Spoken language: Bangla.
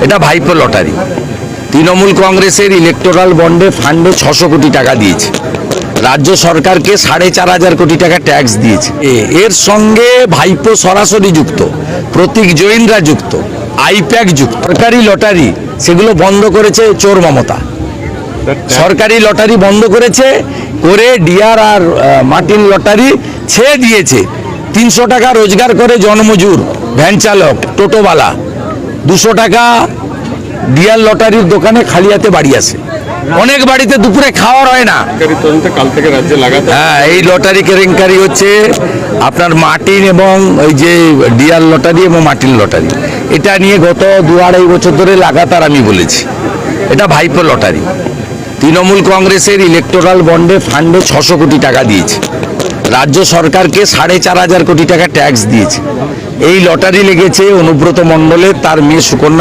এটা ভাইপো লটারি। তৃণমূল কংগ্রেসের ইলেকটোরাল বন্ডে ফান্ডে 600 কোটি টাকা দিয়েছে, রাজ্য সরকারকে 4,500 কোটি টাকা ট্যাক্স দিয়েছে। এর সঙ্গে ভাইপো সরাসরি যুক্ত, প্রতীক জৈনরা যুক্ত, আইপ্যাক যুক্ত। সরকারি লটারি সেগুলো বন্ধ করেছে চোর মমতা। সরকারি লটারি বন্ধ করেছে, করে ডিআর আর মার্টিন লটারি ছেড়ে দিয়েছে। 300 টাকা রোজগার করে জনমজুর, ভ্যান চালক, টোটোওয়ালা 200 টাকা ডিআর লটারির দোকানে খালি হাতে বাড়ি আসে। অনেক বাড়িতে দুপুরে খাওয়ার হয় না। কাল থেকে রাজ্যে লাগাতার হ্যাঁ, এই লটারি কেলেঙ্কারি হচ্ছে আপনার মার্টিন এবং ওই যে ডিআর লটারি এবং মার্টিন লটারি। এটা নিয়ে গত 2-2.5 বছর ধরে লাগাতার আমি বলেছি, এটা ভাইপো লটারি। তৃণমূল কংগ্রেসের ইলেকটোরাল বন্ডে ফান্ডে 600 কোটি টাকা দিয়েছে, রাজ্য সরকারকে 4,500 কোটি টাকা ট্যাক্স দিয়েছে। এই লটারি লেগেছে অনুব্রত মণ্ডলের, তার মেয়ে সুকন্যা